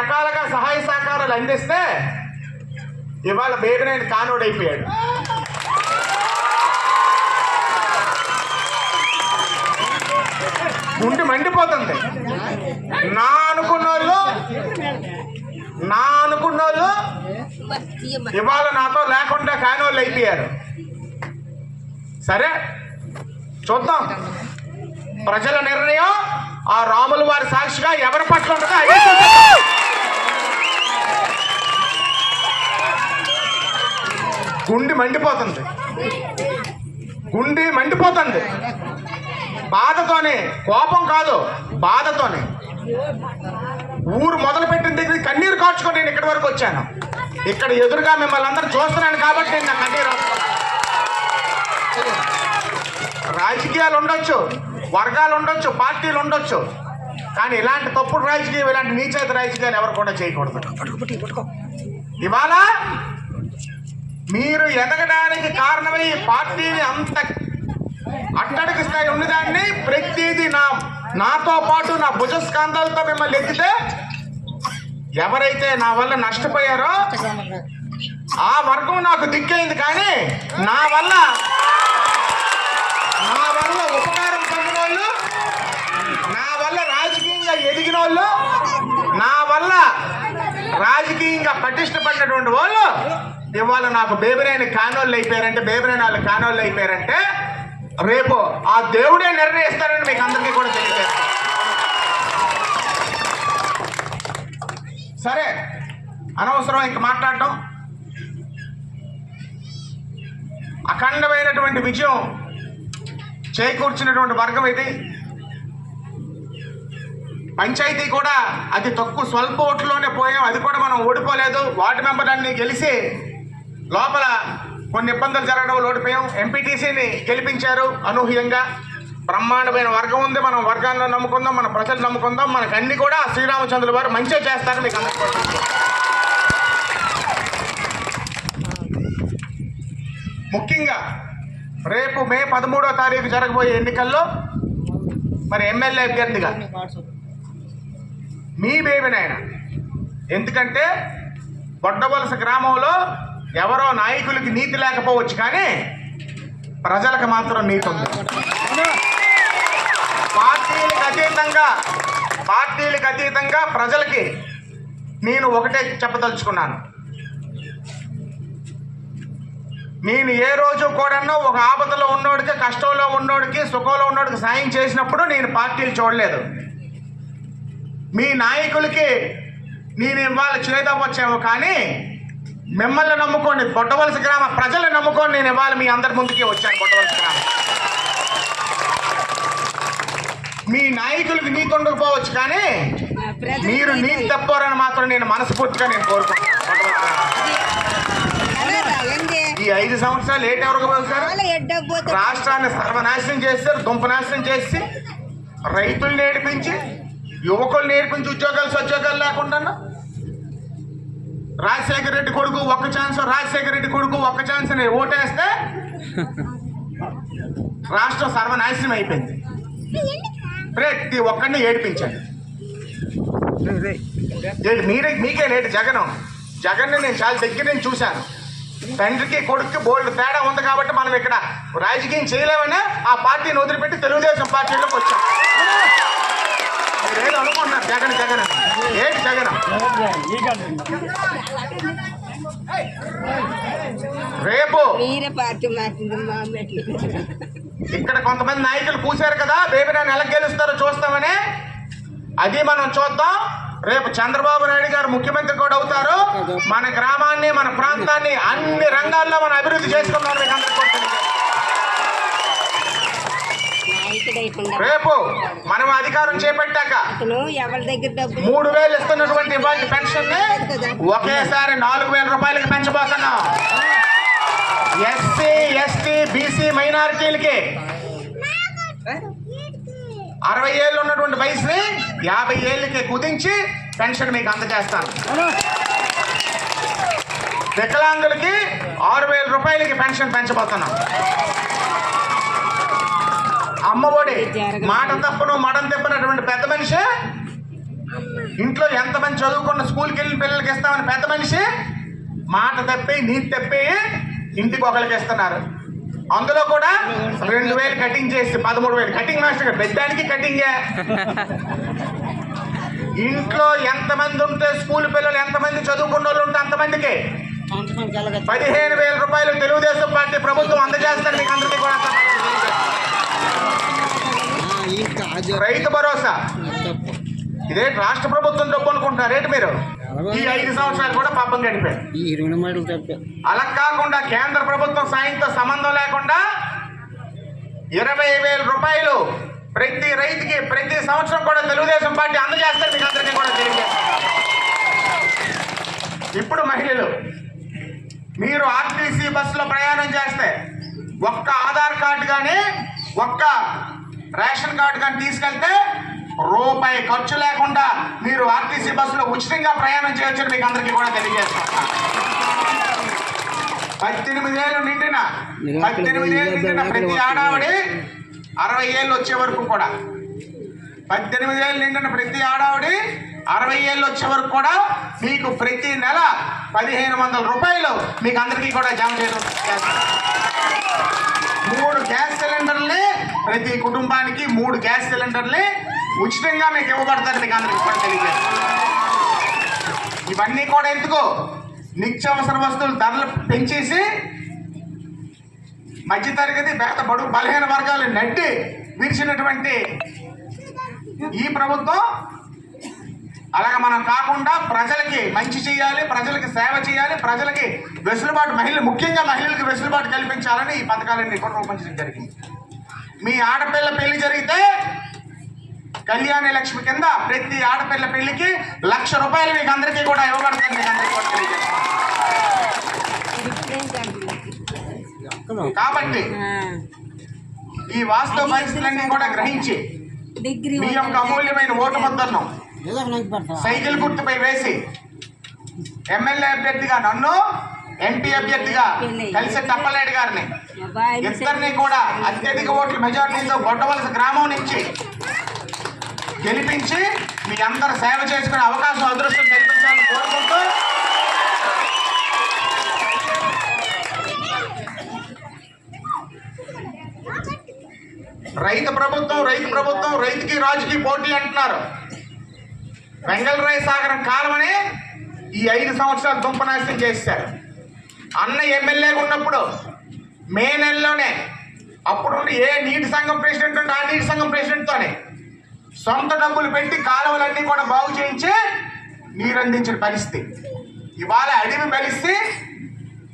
రకాలుగా సహాయ సహకారాలు అందిస్తే ఇవాళ బేబినేని కానోడైపోయాడు. గుండె మండిపోతుంది. నా అనుకున్నోళ్ళు ఇవాళ నాతో లేకుండా కానోళ్ళు అయిపోయారు. సరే చూద్దాం, ప్రజల నిర్ణయం ఆ రాముల వారి సాక్షిగా ఎవరి పట్ల ఉంటుందో అదే. గుండె మండిపోతుంది. బాధతోనే, కోపం కాదు, బాధతోనే. ఊరు మొదలుపెట్టిన దగ్గర కన్నీరు కాచుకొని నేను ఇక్కడి వరకు వచ్చాను. ఇక్కడ ఎదురుగా మిమ్మల్ని అందరూ చూస్తున్నాను కాబట్టి నేను నా కన్నీరు రాసుకున్నాను. రాజకీయాలు ఉండొచ్చు, వర్గాలు ఉండొచ్చు, పార్టీలు ఉండొచ్చు, కానీ ఇలాంటి తప్పుడు రాజకీయం, ఇలాంటి నీచైత రాజకీయాలు ఎవరు కూడా చేయకూడదు. ఇవాళ మీరు ఎదగడానికి కారణమై ఈ పార్టీని అంత అట్టడికి స్థాయి ఉన్నదాన్ని ప్రతిదీ నాతో పాటు నా భుజస్కంధాలతో మిమ్మల్ని ఎక్కితే ఎవరైతే నా వల్ల నష్టపోయారో ఆ వర్గం నాకు దిక్కైంది. కానీ నా వల్ల ఉపకారం పొందిన వాళ్ళు, నా వల్ల రాజకీయంగా ఎదిగిన వాళ్ళు, నా వల్ల రాజకీయంగా పటిష్టపడినటువంటి వాళ్ళు ఇవాళ నాకు బేబినేని కానోళ్ళు అయిపోయారంటే రేపు ఆ దేవుడే నిర్ణయిస్తారని మీకు అందరికీ కూడా తెలియజేస్తాను. సరే, అనవసరం ఇంక మాట్లాడటం. అఖండమైనటువంటి విజయం చేకూర్చినటువంటి వర్గం ఇది. పంచాయతీ కూడా అతి తక్కువ స్వల్ప ఓట్లోనే పోయాం. అది కూడా మనం ఓడిపోలేదు. వార్డు మెంబర్ అన్ని గెలిచి లోపల కొన్ని ఇబ్బందులు జరగడం ఓడిపోయాం. ఎంపీటీసీని గెలిపించారు అనూహ్యంగా. బ్రహ్మాండమైన వర్గం ఉంది. మనం వర్గాన్ని నమ్ముకుందాం, మన ప్రజలు నమ్ముకుందాం. మనకు అన్ని కూడా శ్రీరామచంద్రుల వారు మంచిగా చేస్తారని మీకు అందరికీ. ముఖ్యంగా రేపు మే 13వ తారీఖు జరగబోయే ఎన్నికల్లో మరి ఎమ్మెల్యే అభ్యర్థిగా మీ బేబినాయన. ఎందుకంటే బొడ్డవలస గ్రామంలో ఎవరో నాయకులకి నీతి లేకపోవచ్చు, కానీ ప్రజలకు మాత్రం నీతి ఉంది. పార్టీలకు అతీతంగా ప్రజలకి నేను ఒకటే చెప్పదలుచుకున్నాను. నేను ఏ రోజు కూడా ఒక ఆపదలో ఉన్నోడికి, కష్టంలో ఉన్నోడికి, సుఖంలో ఉన్నోడికి సాయం చేసినప్పుడు నేను పార్టీలు చూడలేదు. మీ నాయకులకి నేను ఇవాళ చేదవ్వచ్చేమో, కానీ మిమ్మల్ని నమ్ముకోండి, బొడ్డవలస గ్రామ ప్రజల్ని నమ్ముకోండి నేను ఇవాళ మీ అందరి ముందుకి వచ్చాను. బొడ్డవలస గ్రామం మీ నాయకులకి నీతి ఉండకపోవచ్చు, కానీ మీరు నీతి తప్పారని మాత్రం నేను మనస్ఫూర్తిగా కోరుకుంటున్నాను. ఈ 5 సంవత్సరాలు ఎవరికి పోతారు? రాష్ట్రాన్ని సర్వనాశనం చేస్తారు, దుంపనాశనం చేసి, రైతులు నేర్పించి, యువకులు నేర్పించి ఉద్యోగాలు లేకుండా రాజశేఖర రెడ్డి కొడుకు ఒక్క ఛాన్స్ అని ఓటేస్తే రాష్ట్రం సర్వనాశనం అయిపోయింది. ప్రతి ఒక్కడిని ఏడిపించండి. మీకే లేటు జగన్ నేను చాలా దగ్గర నుంచి చూశాను. తండ్రికి కొడుక్కి బోల్డ్ తేడా ఉంది కాబట్టి మనం ఇక్కడ రాజకీయం చేయలేమని ఆ పార్టీని వదిలిపెట్టి తెలుగుదేశం పార్టీలోకి వచ్చాం. మీరేదో అనుకుంటున్నారు జగన్ ఏంటి జగన్? రేపు ఇక్కడ కొంతమంది నాయకులు కూశారు కదా, బేబినేని ఎలా గెలుస్తారో చూస్తామని. అది మనం చూద్దాం. రేపు చంద్రబాబు నాయుడు గారు ముఖ్యమంత్రి కూడా అవుతారు. మన గ్రామాన్ని, మన ప్రాంతాన్ని అన్ని రంగాల్లో మనం అభివృద్ధి చేసుకున్నాం. మీకు అందరికీ రేపు మనం అధికారం చేపట్టాక 3,000 ఇస్తున్నటువంటి ఇవాళ పెన్షన్ ని ఒకేసారి 4,000 రూపాయలకి పెంచబోతున్నాం. ఎస్సీ, ఎస్టీ, బీసీ మైనారిటీలకి 60 ఏళ్ళు ఉన్నటువంటి వయసుని 50 ఏళ్ళకి కుదించి పెన్షన్ మీకు అందజేస్తాను. వికలాంగులకి 6,000 రూపాయలకి పెన్షన్ పెంచబోతున్నాం. అమ్మఒడి మాట తప్పును మడం తిప్పినటువంటి పెద్ద మనిషి ఇంట్లో ఎంతమంది చదువుకున్న స్కూల్కి వెళ్ళిన పిల్లలకి ఇస్తామని పెద్ద మనిషి మాట తప్పి నీతి తప్పి ఇంటికి ఒకరికి ఇస్తున్నారు. అందులో కూడా 2,000 కటింగ్ చేసి 13,000 కటింగ్ మాస్టర్ పెద్దానికి కటింగే. ఇంట్లో ఎంతమంది ఉంటే స్కూల్ పిల్లలు ఎంతమంది చదువుకున్న వాళ్ళు ఉంటే అంతమందికి 15,000 రూపాయలు తెలుగుదేశం పార్టీ ప్రభుత్వం అందజేస్తారు. మీకు అందరికీ కూడా రైతు భరోసా ఇదే రాష్ట్ర ప్రభుత్వం డబ్బు అనుకుంటున్నారు రేటు మీరు. ఈ 5 సంవత్సరాలు కూడా పాపం గడిపారు. అలా కాకుండా కేంద్ర ప్రభుత్వం సాయంతో సంబంధం లేకుండా 20,000 రూపాయలు ప్రతి రైతుకి ప్రతి సంవత్సరం కూడా తెలుగుదేశం పార్టీ అందజేస్తారు. మీకు అందరికీ కూడా తెలియజేస్తారు. ఇప్పుడు మహిళలు మీరు ఆర్టీసీ బస్సులో ప్రయాణం చేస్తే ఒక్క ఆధార్ కార్డు కానీ ఒక్క రేషన్ కార్డు కానీ తీసుకెళ్తే రూపాయి ఖర్చు లేకుండా మీరు ఆర్టీసీ బస్సులో ఉచితంగా ప్రయాణం చేయొచ్చని మీకు అందరికీ కూడా తెలియజేస్తాను. 18 ఏళ్ళు నిండిన ప్రతి ఆడావిడి 60 ఏళ్ళు వచ్చే వరకు కూడా 18 ఏళ్ళు నిండిన ప్రతి ఆడావిడి 60 ఏళ్ళు వచ్చే వరకు కూడా మీకు ప్రతి నెల 1,500 రూపాయలు మీకు అందరికీ కూడా జమ చేస్తారు. 3 గ్యాస్ సిలిండర్ని ప్రతి కుటుంబానికి 3 గ్యాస్ సిలిండర్ని ఉచితంగా మీకు ఇవ్వబడతారు. మీకు అందరికీ కూడా తెలియజేస్తారు. ఇవన్నీ కూడా ఎందుకు నిత్యావసర వస్తువులు ధరలు పెంచేసి మధ్యతరగతి పేద బడుగు బలహీన వర్గాలు నడ్డి విరిచినటువంటి ఈ ప్రభుత్వం అలాగే మనం కాకుండా ప్రజలకి మంచి చేయాలి, ప్రజలకి సేవ చేయాలి, ప్రజలకి వెసులుబాటు ముఖ్యంగా మహిళలకు వెసులుబాటు కల్పించాలని ఈ పథకాలన్నీ కూడా రూపొందించడం జరిగింది. మీ ఆడపిల్ల పెళ్లి జరిగితే కళ్యాణ లక్ష్మి కింద ప్రతి ఆడపిల్ల పెళ్లికి 1,00,000 రూపాయలు మీకు అందరికీ కూడా ఇవ్వబడుతుంది. మీకు అందరికీ కూడా తెలియజేస్తాను. కాబట్టి ఈ వాస్తవ పరిస్థితులన్నీ కూడా గ్రహించి మీ యొక్క అమూల్యమైన ఓటు ముద్రను సైకిల్ గుర్తుపై వేసి ఎమ్మెల్యే అభ్యర్థిగా నన్ను, ఎంపీ అభ్యర్థిగా కలిసి తప్పలేడు గారిని ఇద్దరిని కూడా అత్యధిక ఓట్ల మెజార్టీతో గొడ్డవలస గ్రామం నుంచి గెలిపించి మీ అందరు సేవ చేసుకునే అవకాశం అదృష్టం కల్పించాలని కోరుకుంటూ రైతు ప్రభుత్వం రైతుకి రాజుకి పోటీ అంటున్నారు. వెంగళరాయ సాగరం కాలమని ఈ 5 సంవత్సరాలు దుంపనాశనం చేశారు. అన్న ఎమ్మెల్యేగా ఉన్నప్పుడు మే నెలలోనే అప్పుడున్న ఏ నీటి సంఘం ప్రెసిడెంట్ ఉంటే ఆ నీటి సంఘం ప్రెసిడెంట్తోనే సొంత డబ్బులు పెట్టి కాలువలన్నీ కూడా బాగు చేయించి నీరు అందించిన పరిస్థితి. ఇవాళ అడవి బలిస్తే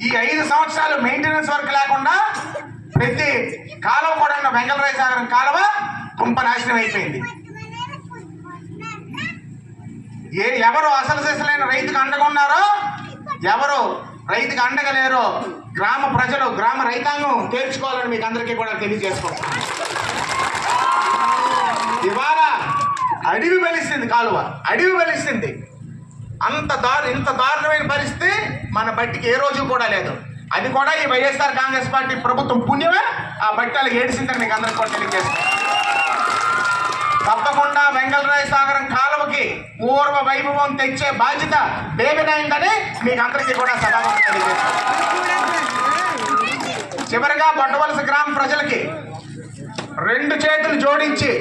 ఈ 5 సంవత్సరాలు మెయింటెనెన్స్ వర్క్ లేకుండా ప్రతి కాలువ కూడా ఉన్న వెంగళరాయ సాగరం కాలువ కుంపనాశనం అయిపోయింది. ఎవరు అసలు సిసలైన రైతుకు అండగా ఉన్నారో, ఎవరు రైతుకు అండగా లేరో గ్రామ ప్రజలు, గ్రామ రైతాంగం తేల్చుకోవాలని మీకు అందరికీ కూడా తెలియజేసుకుంటాం. ఇవాళ అడవి బలిస్తుంది, కాలువ అడవి బలిస్తుంది. ఇంత దారుణమైన పరిస్థితి మన బట్టికి ఏ రోజు కూడా లేదు. అది కూడా ఈ వైఎస్ఆర్ కాంగ్రెస్ పార్టీ ప్రభుత్వం పుణ్యమే ఆ బట్టాలు ఏడిసిందని మీకు అందరికీ కూడా తెలియజేస్తాం. తప్పకుండా వెంగళరాయ సాగరం కాలువకి పూర్వ వైభవం తెచ్చే బాధ్యత బేబినైందని మీకు అందరికీ కూడా సభాముఖంగా తెలియజేస్తాం. చివరిగా గొడ్డవలస గ్రామ ప్రజలకి 2 చేతులు జోడించి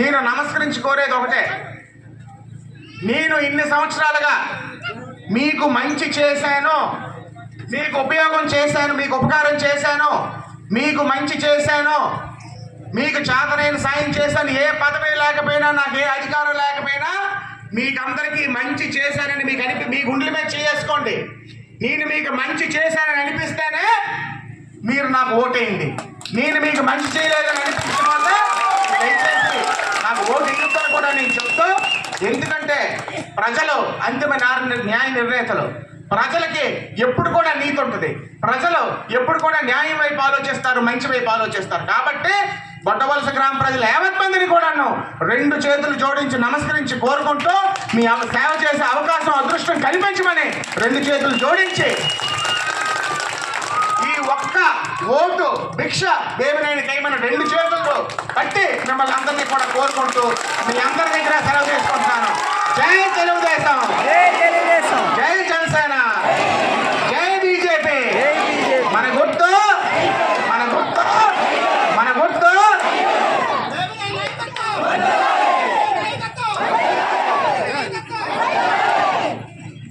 నేను నమస్కరించి కోరేది ఒకటే. నేను ఇన్ని సంవత్సరాలుగా మీకు మంచి చేశాను, మీకు ఉపయోగం చేశాను, మీకు ఉపకారం చేశాను, మీకు మంచి చేశాను, మీకు చేతనైన సాయం చేశాను. ఏ పదవి లేకపోయినా, నాకు ఏ అధికారం లేకపోయినా మీకు అందరికీ మంచి చేశానని మీ గుండెల మీద చేసుకోండి. నేను మీకు మంచి చేశానని అనిపిస్తేనే మీరు నాకు ఓటేయండి. నేను మీకు మంచి చేయలేదని అనిపించిన వల్ల దయచేసి నాకు ఓటు ఇస్తాను కూడా నేను చెప్తూ, ఎందుకంటే ప్రజలు అంతిమ న్యాయ నిర్ణేతలు. ప్రజలకి ఎప్పుడు కూడా నీతి ఉంటుంది. ప్రజలు ఎప్పుడు కూడా న్యాయం వైపు ఆలోచిస్తారు, మంచి వైపు ఆలోచిస్తారు. కాబట్టి గొడ్డవలస గ్రామ ప్రజలు 50 మందిని కూడాను 2 చేతులు జోడించి నమస్కరించి కోరుకుంటూ మీ సేవ చేసే అవకాశం అదృష్టం కల్పించమని 2 చేతులు జోడించి ఈ ఒక్క ఓటు భిక్ష బేబినేని కైమని 2 చేతులతో పట్టి మిమ్మల్ని అందరినీ కూడా కోరుకుంటూ మీ అందరి దగ్గర సెలవు చేసుకుంటున్నాను. జై తెలుగుదేశం.